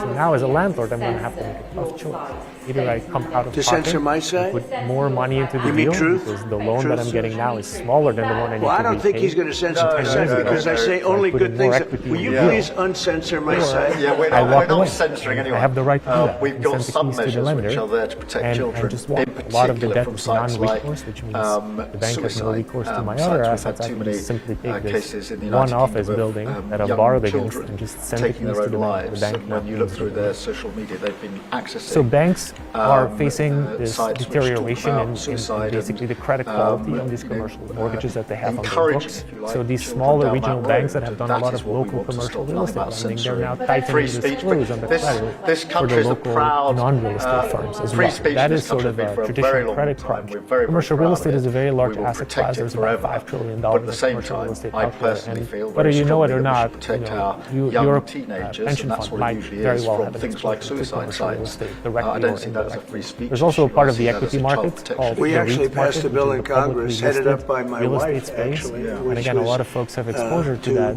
So now as a landlord, I'm going to have to make a tough choice. Either I come out of To pocket censor my and side? put more money into the You mean deal truth? because the loan Truth? that I'm getting now is smaller than the loan I need Well, to I don't think repay. he's going to censor my side because I say only put good in things. more equity Will in you the deal. please uncensor my Or side? Yeah, we're I not, walk we're not away. censoring anyone. I have the right to do that. We've and got send the some keys to the measures lender which are there to protect children, and just walk. in A lot of the particular debt from is sites like non-recourse, which means the bank has no recourse to my sites other we've had assets. I too can many just simply take this cases in the one United office Kingdom of, building that I've young borrowed against children and just send the taking keys their to the own bank. The lives. bank And when you look through their social media, they've been accessing. So banks are facing this sites which deterioration talk in about suicide basically the credit quality on these commercial mortgages that they have on their encouraging, books. if you like, So these children smaller down regional that banks road. that have done a That lot is of what we local want to commercial stop, real not estate about lending, they're censoring. now Free tightening the speech, screws on the this credit country for is the a local proud non-real estate firms as free well. speech That in is this sort of country a for a very traditional long credit time. crunch. We're very, Commercial very real proud estate of is it. a very large We will asset protect class. it There's forever. about $5 trillion But at in the same commercial real time, estate I out there. personally And feel whether very you know it strongly or that we not, should protect our young your teenagers, pension and that's fund what it might usually very is well from have an things like exposure to suicide commercial real sites. estate, I directly or don't see that as a indirectly. free speech There's also a issue. part I of see the that as equity a child market protection called issue. We the actually REIT passed market, a bill which in is the publicly Congress headed listed up by my real wife, estate space, actually, and which again, a was lot of folks have exposure to that.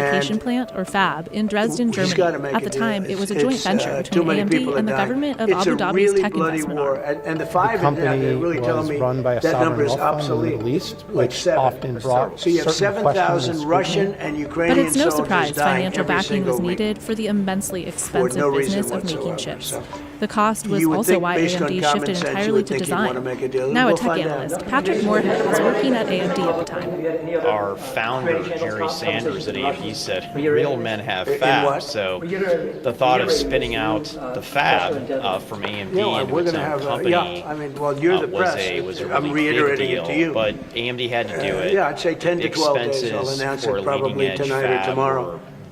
application plant, or fab, in Dresden, Germany. At the time, it was a joint venture between AMD and the government of Abu Dhabi's tech investment arm. And the The five company really telling was me run by a that number sovereign is wealth fund in the obsolete. Middle East, Like which 7. often brought So you have certain questions 7,000 and Russian scrutiny. and Ukrainian But it's no soldiers surprise dying financial every backing single was week. needed for the immensely expensive no reason business of making whatsoever. chips. So The cost was you would also think, why based on AMD common shifted sense, you entirely would to think you'd wanna design. make a deal. Now a We'll tech find out. analyst, Patrick Moorhead, was working at AMD at the time. Our founder, Jerry Sanders at AMD, said real men have In fab. what? So the thought of spinning out the fab from AMD into we're its going to own have company you're the was press. a really I'm reiterating big it deal. to you. But AMD had to do it. Yeah, I'd say 10 to 12 days. I'll Expenses announce for it probably leading-edge tonight or fab tomorrow. were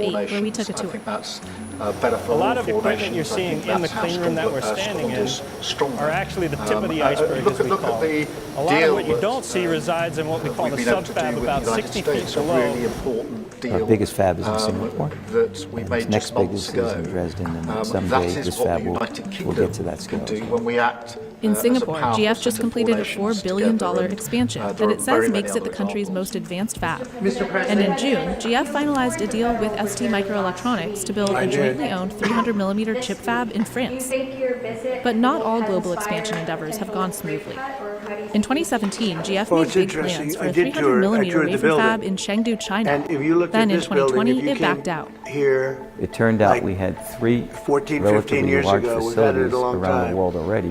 2008, where we took a tour. A lot of equipment you're seeing in the clean room that we're standing in are actually the tip of the iceberg, as we call it. A lot of what you don't see resides in what we call the subfab, about 60 feet below. Our biggest fab is in Singapore. Its next biggest is in Dresden, and someday this fab will get to that scale. In Singapore, GF just completed a $4 billion expansion that it says makes it the country's most advanced fab. And in June, GF finalized a deal with ST Microelectronics to build a jointly owned 300mm chip fab in France. But not all global expansion endeavors have gone smoothly. In 2017, GF made big plans for a 300mm wafer fab in Chengdu, China. Then in 2020, it backed out. It turned out we had 3 relatively large facilities around the world already.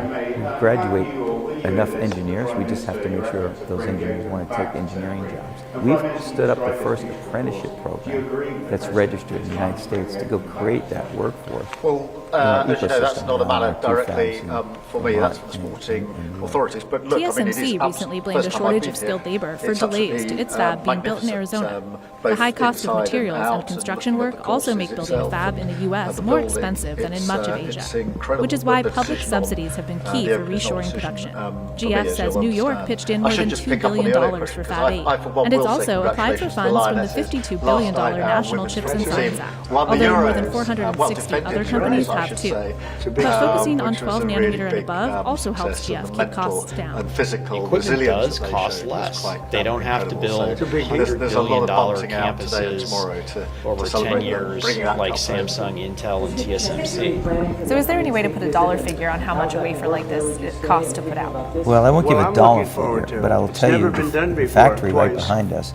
people. We graduate enough engineers, we just have to make sure those engineers want to take engineering jobs. We've stood up the first apprenticeship program that's registered in the United States to go create that workforce. Well, as you know, that's not a matter directly for me, that's for sporting authorities. But look, TSMC recently blamed a shortage of skilled labor for delays to its fab being built in Arizona. The high cost of materials and construction work also make building a fab in the U.S. more expensive than in much of Asia, which is why public subsidies have been key for reshoring production. GF says New York pitched in more than $2 billion for Fab 8, and it's also applied for funds from the $52 billion National Chips and Science Act, although more than 460 other companies have too. But focusing on 12 nanometer and above also helps GF keep costs down. Equipment does cost less. They don't have to build $100 billion campuses over 10 years like Samsung, Intel, and TSMC. So is there any way to put a dollar figure on how much a wafer like this costs to put out? Well, I won't give a dollar figure, but I will tell you the factory right behind us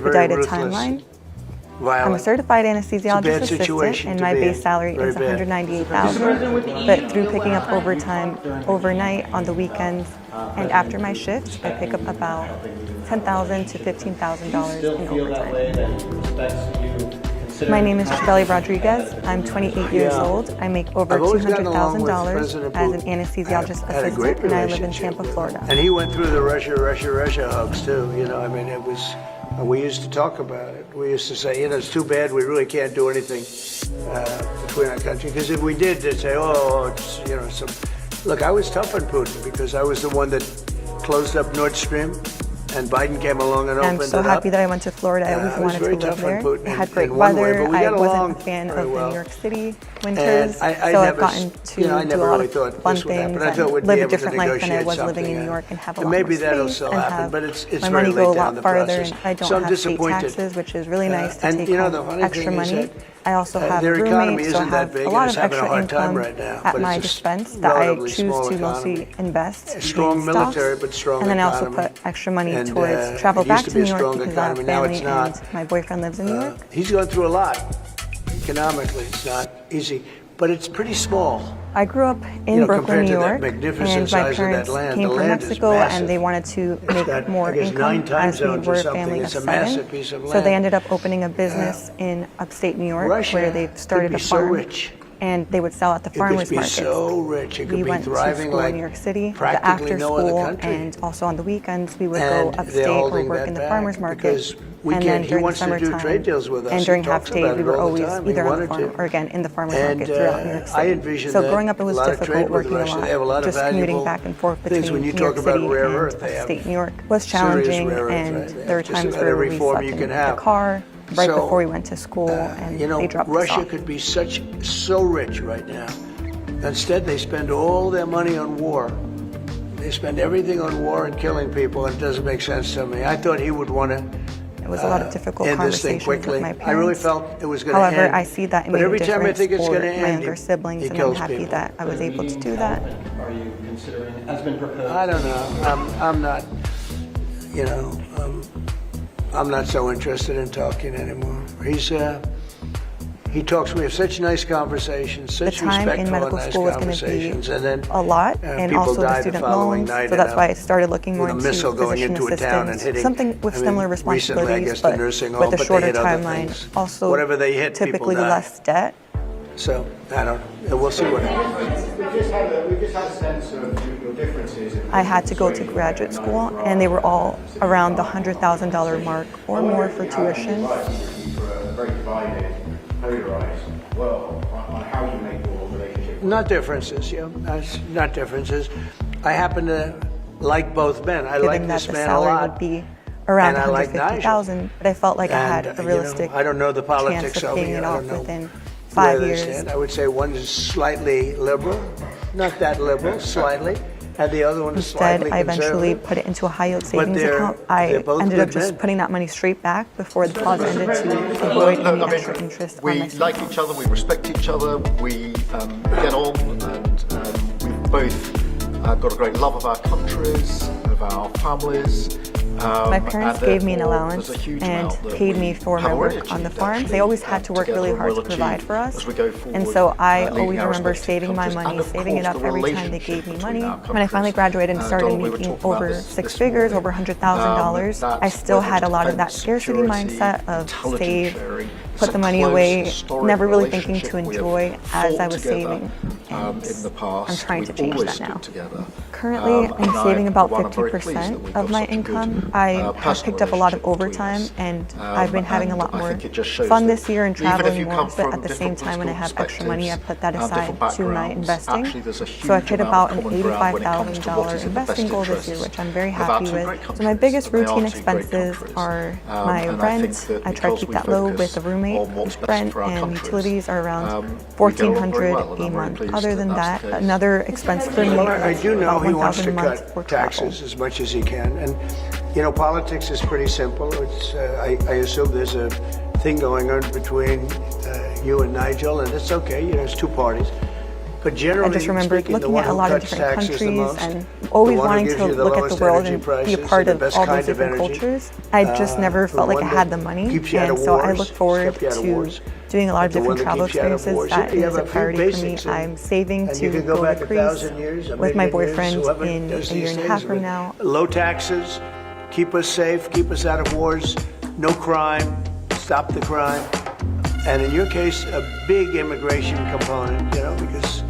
expedited ruthless, timeline. violent. I'm a certified anesthesiologist bad assistant, situation and to my be base in. salary Very is bad. $198,000. But through picking up overtime overnight on the weekends and after my shifts, I pick up about $10,000 to $15,000 in overtime. My name is Chabeli Rodriguez. I'm 28 years old. I make over $200,000 as an anesthesiologist assistant, and I live in Tampa, Florida. And he went through the Russia hugs too. You know, I mean, it was. We used to talk about it. We used to say, you know, it's too bad we really can't do anything between our country, because if we did, they'd say, oh, it's, you know, some. Look, I was tough on Putin because I was the one that closed up Nord Stream. and Biden came along and opened it up. I'm so happy that I went to Florida. I always wanted to live there. It had great weather. I wasn't a fan of the New York City winters, so I've gotten to do a lot of fun things and live a different life than I was living in New York and have a lot more space and have my money go a lot farther, and I don't have state taxes, which is really nice to take home extra money. I also have roommates, so I have a lot of extra income at my dispense that I choose to mostly invest in stocks, and then I also put extra money towards travel back to New York because I have family and my boyfriend lives in New York. He's going through a lot economically. It's not easy, but it's pretty small. I grew up in Brooklyn, New York, and my parents came from Mexico, and they wanted to make more income as we were a family of 7. So they ended up opening a business in upstate New York where they started a farm, and they would sell at the farmers markets. We went to school in New York City, the after school, and also on the weekends we would go upstate or work in the farmers market. And then during the summertime and during half day, we were always either on the farm or again in the farmers market throughout New York City. So growing up, it was difficult working a lot. Just commuting back and forth between New York City and upstate New York was challenging, and there were times where we slept in the car right before we went to school, and they dropped us off. Russia could be so rich right now. Instead, they spend all their money on war. They spend everything on war and killing people, and it doesn't make sense to me. I thought he would want to. It was a lot of difficult conversations with my parents. I really felt it was going to end. However, I see that it made a difference for my younger siblings, and I'm happy that I was able to do that. Are you considering, has been proposed? I don't know. I'm not, I'm not so interested in talking anymore. He talks, we have such nice conversations, such respectful and nice conversations, and then a lot, and also the student loans, so that's why I started looking more into physician assistants, something with similar responsibilities, but with a shorter timeline, also typically less debt. So, I don't know, we'll see what happens. We just had a sense of your differences. I had to go to graduate school, and they were all around the $100,000 mark or more for tuition. Polarized world on how you make your relationship. Not differences, not differences. I happen to like both men. I like this man a lot. Would be around $150,000, but I felt like I had a realistic I don't know the politics chance of paying it off within 5 years. I would say one is slightly liberal, not that liberal, slightly. And the other one is Instead, I eventually put it into a high-yield savings account. I ended up just putting that money straight back before the pause ended to avoid any extra interest on my We like each other, we respect each other, we get on, and we've both got a great love of our countries, of our families. My parents gave me an allowance and paid me for my work on the farm. They always had to work really hard to provide for us. And so I always remember saving my money, saving it up every time they gave me money. When I finally graduated and started making over 6 figures, over $100,000, I still had a lot of that scarcity mindset of save, put the money away, never really thinking to enjoy as I was saving. And I'm trying to change that now. Currently, I'm saving about 50% of my income. I have picked up a lot of overtime, and I've been having a lot more fun this year and traveling more, but at the same time, when I have extra money, I put that aside to my investing. So I've hit about an $85,000 investing goal this year, which I'm very happy with. So my biggest routine expenses are my rent. I try to keep that low with a roommate. Rent and utilities are around $1,400 a month. Other than that, another expense for me I is do know about he wants to $1,000 a month for cut taxes as much as he can, and politics is pretty simple. It's I assume there's a thing going on between you and Nigel, and it's okay. It's two parties. But generally, I just remember looking at a lot of different countries and always wanting to look at the world and be a part of all these different cultures. I just never felt like I had the money, and so I look forward to doing a lot of different travel experiences. That is a priority for me. I'm saving to go to cruise with my boyfriend in a year and a half from now. Low taxes, keep us safe, keep us out of wars, no crime, stop the crime. And in your case, a big immigration component, because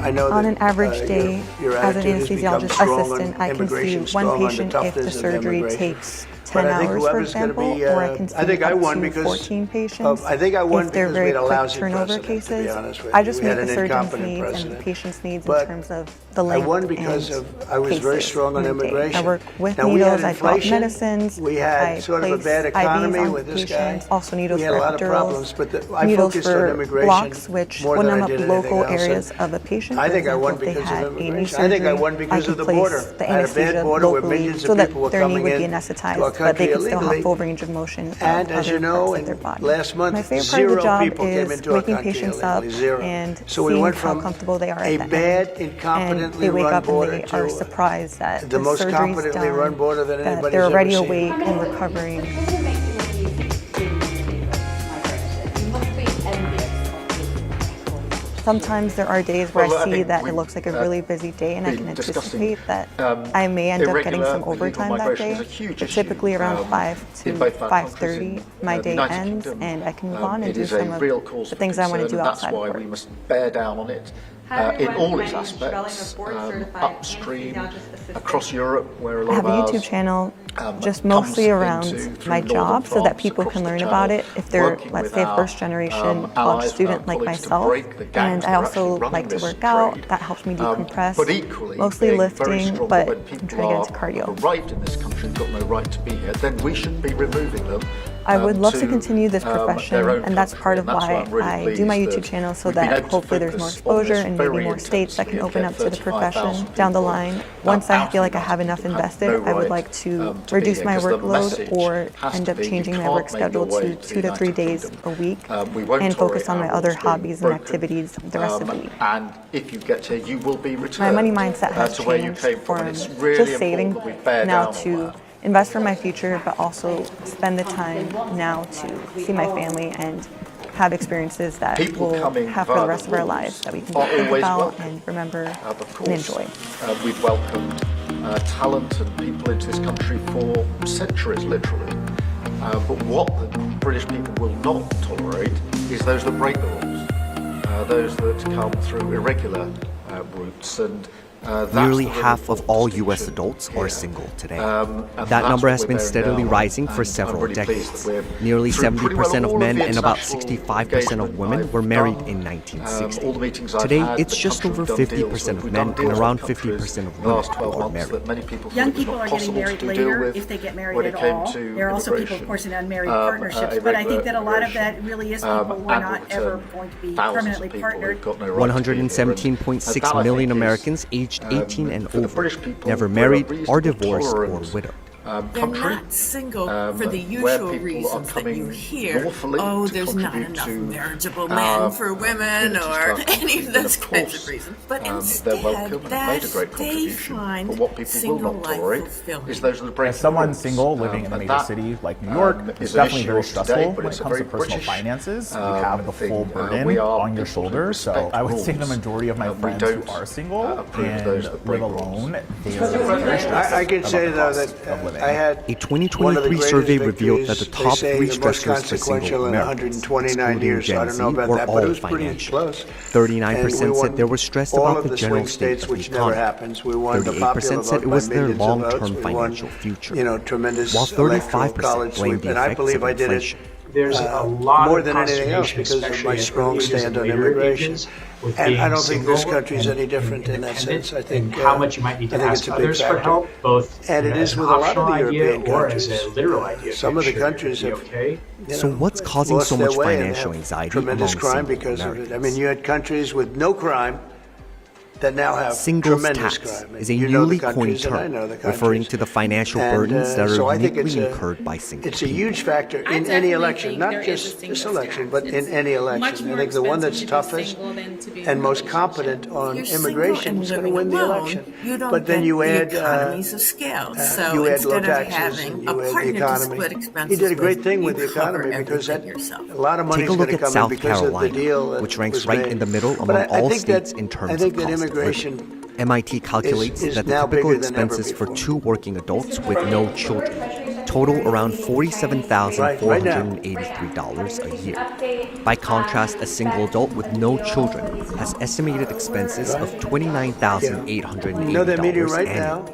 I know that on an average day, as an anesthesiologist assistant, I can see one patient if the surgery takes 10 I think hours, for whoever's going to example, be, or I can see I think I up won to because 14 patients. I think I won if they're because very we had a quick lousy turnover precedent, to be cases. honest with I you. just We meet had the an surgeon's incompetent needs and the precedent. patient's needs But in terms of the I length won because and I was very cases strong on in a day. immigration. I work with Now, we had needles, I drop inflation, medicines, we had I sort of a place bad economy IVs on with this patients, guy. also needles We had for a lot of epidurals, problems, but I needles focused on for immigration blocks, which more when than I'm I up did local anything else. areas of a patient, I for think I example, won if they because had of a knee immigration. I think I surgery, won because I of the could border. place the I had a bad anesthesia border where locally millions so of that people were their knee coming would be in to our anesthetized, but country they could still have illegally. full range of motion of And as other you know, parts of their body. last month, My favorite part of the 0 job people came is into our waking country patients up illegally, 0. and So we seeing went how from comfortable they are a at the bad, end. incompetently And they wake run up border and they to are surprised that the most surgery's competently done, run border that that anybody's they're ever already seen. awake and recovering. Sometimes there are days where I see that it looks like a really busy day and I can anticipate that I may end up getting some overtime that day, but typically around 5 to 5:30 my day ends and I can move on and do some of the things I want to do outside of work. That's why we must bear down on it in all its aspects, upstream, across Europe, where a lot I of have a ours YouTube channel just mostly around my job so that people can learn about it if they're, let's say, a first generation college student like myself. And I also like to work out. That helps me decompress, mostly lifting, but I'm trying to get into cardio. Arrived in this country and got no right to be here, then we should be removing them. I would love to continue this profession, and that's part of why I do my YouTube channel, so that hopefully there's more exposure and maybe more states that can open up to the profession down the line. Once I feel like I have enough invested, I would like to reduce my workload or end up changing my work schedule to 2 to 3 days a week and focus on my other hobbies and activities the rest of the week. And if you get here, you will be returned. My money mindset has changed from just saving now to invest for my future, but also spend the time now to see my family and have experiences that we'll have for the rest of our lives that we can think about and remember and enjoy. We've welcomed talent and people into this country for centuries, literally. But what the British people will not tolerate is those that break the rules, those that come through irregular routes. And nearly half of all U.S. adults are single today. That number has been steadily rising for several decades. Nearly 70% of men and about 65% of women were married in 1960. Today, it's just over 50% of men and around 50% of women who are married. Young people are getting married later, if they get married at all. There are also people, of course, in unmarried partnerships, but I think that a lot of that really is people who are not ever going to be permanently partnered. 117.6 million Americans aged 18 and over, never married or divorced or widowed. They're not single for the usual reasons that you hear. Oh, there's not enough marriageable men for women, or any of those kinds of reasons. But instead, that they find single life fulfillment. As someone single living in a major city like New York, it's definitely very stressful when it comes to personal finances. You have the full burden on your shoulders. So I would say the majority of my friends who are single and live alone, they are very stressed. I can say though that a 2023 survey revealed that the top 3 stressors for single Americans, excluding Gen Z, were all financial. 39% said they were stressed about the general state of the economy. 38% said it was their long-term financial future, while 35% blamed the effects of inflation. There's a lot more than anything else because of my strong stand on immigration. And I don't think this country is any different in that sense. I think how much you might need to ask others for help, both and it is with a lot of the European countries. As a literal idea. Some of the countries have. So what's causing so much financial anxiety among tremendous crime because of it. I mean, you had countries with no crime that now have Singles tremendous tax crime. is a newly coined term referring to the financial burdens that are uniquely incurred by single people. It's a huge factor in any election, not just this election, but in any election. I think the one that's toughest and most competent on immigration is going to win the election. But then you add economies of scale. So you add low instead of taxes having and a you add the partner to economy. split expenses He did a great with, thing with the you cover economy because that, yourself. a lot of money is going to come in because of the deal which ranks right in the middle among all states in terms of cost of living. MIT calculates that the typical expenses for 2 working adults with no children total around $47,483 a year. By contrast, a single adult with no children has estimated expenses of $29,880 annually.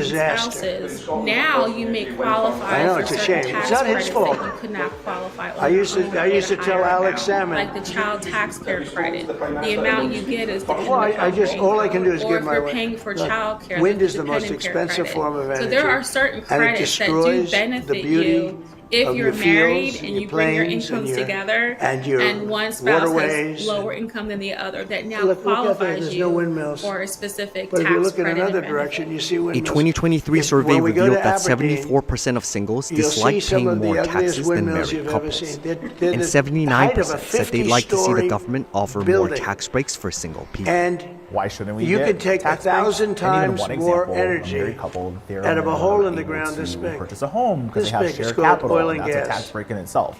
disaster. spouses, now you may qualify I know, for it's a certain shame. tax It's not his credits fault. that you could not qualify on I used your own to at a tell higher Alex amount. Salmon. Like the child taxpayer credit. The amount you get is dependent Well, upon all I can do is or give if my you're wife. paying for Look, child care, wind there's is the the most dependent care expensive credit. form of energy. So there are certain and it credits that do destroys the benefit beauty you if of you're your married fields and your you bring your plains incomes and together your one spouse waterways has lower income than the other, that now Look out there, qualifies there's you no windmills. for a specific But if tax you look in credit another and direction, you see A windmills. 2023 survey when we go revealed to that Aberdeen, 74% of singles you'll see dislike some paying of the more ugliest taxes than windmills married you've ever couples. seen. They're And the height of a 79% said they'd like to see the 50-story government offer more building. tax breaks for single people. And why shouldn't we you get could take tax 1,000 breaks? And even times one more example, energy a married couple, they're out of a more hole in the able ground to this big. purchase a home because This they have big. It's shared called capital, oil and and that's gas. a tax break in itself.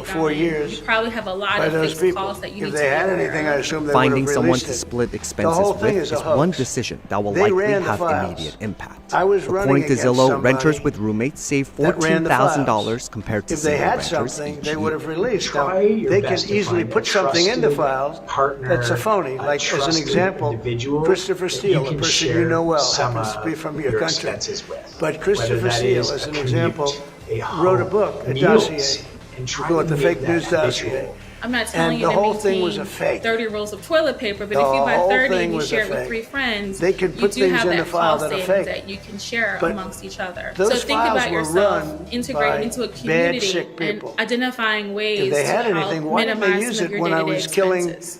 4 years you probably have a lot by of those fixed people. costs that you If need they to had be anything, aware I of. assume they Finding would have someone released to it. split The expenses whole thing with is a is one hoax. decision that will They likely ran the have files. immediate impact. I was running According to against Zillow, somebody renters with roommates save that ran the $14,000 files. compared to If they single had renters something, each they would have year. released. Now, Try your they can best to easily find put a something in the trusted files partner, that's a phony. a Like, as an trusted example, individual Christopher that Steele, you a can person share you know well, some, happens to be from your your country. expenses with. But Whether Christopher that Steele, is as a an commute, example, a wrote a home, book, a meals, dossier. and We try call it to the make fake that news dossier. habitual. I'm not telling And you the to whole thing was maintain a fake. 30 rolls of toilet paper, but The if you buy whole 30 thing and you was share a it with fake. 3 friends, They can you put do things have in the that file cost that are savings fake. that you can share But amongst each other. those So think files about were yourself run integrating by into a bad, community sick and people. identifying ways If they to had help anything, why didn't they minimize use some of it your when I day-to-day was killing expenses.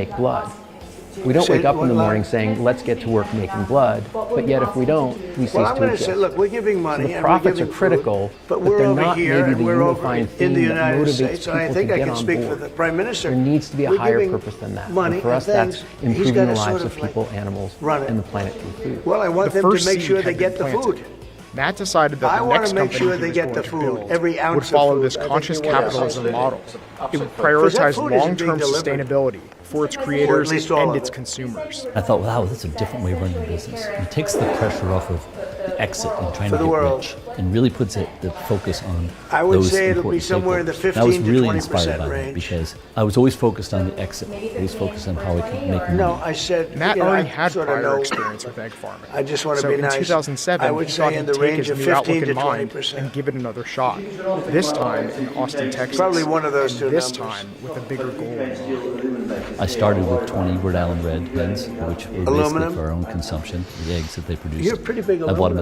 make blood. We don't wake up in the morning saying, let's get to work making blood, but yet if we don't, we cease Well, I'm to going to exist. say, look, we're giving money So the and we're profits giving are critical, food, but we're they're over not here maybe and the we're over unifying in theme the that United motivates States, and I people think to I get can on speak for board. the Prime Minister. There needs to be a We're higher giving purpose than that. money And for us, and that's things. He's improving gotta the sort lives of of people, animals, run it. and the planet through food. Well, I want The them to first make seed sure they had get the been planted. food. Matt decided that I the want next to make company sure he they was get going the to food, build every ounce would of follow food. this I think conscious they want capitalism it. model. It would that prioritize food isn't being long-term delivered. sustainability for its Or at creators least all and of its it. consumers. I thought, wow, that's a different way of running a business. It takes the pressure off of the exit and trying For to the get world. rich, and really puts the focus on I would those say it'll be important somewhere in the stakeholders. And I was 15 to really 20% inspired by that range. because I was always focused on the exit, always focused on how we can make money. No, I said, Matt you know, already I had sort of prior know. experience with egg farming. I just want to So be in nice. 2007, I would he thought say in he'd the take range his of new outlook 15 to in mind 20%. and give it another shot. This time in Austin, Texas. Probably one of those and two this numbers. time with a bigger goal in mind. I started with 20 Rhode Island red hens, which were Aluminum? basically for our own consumption, the eggs that they produced. You're pretty big I bought them aluminum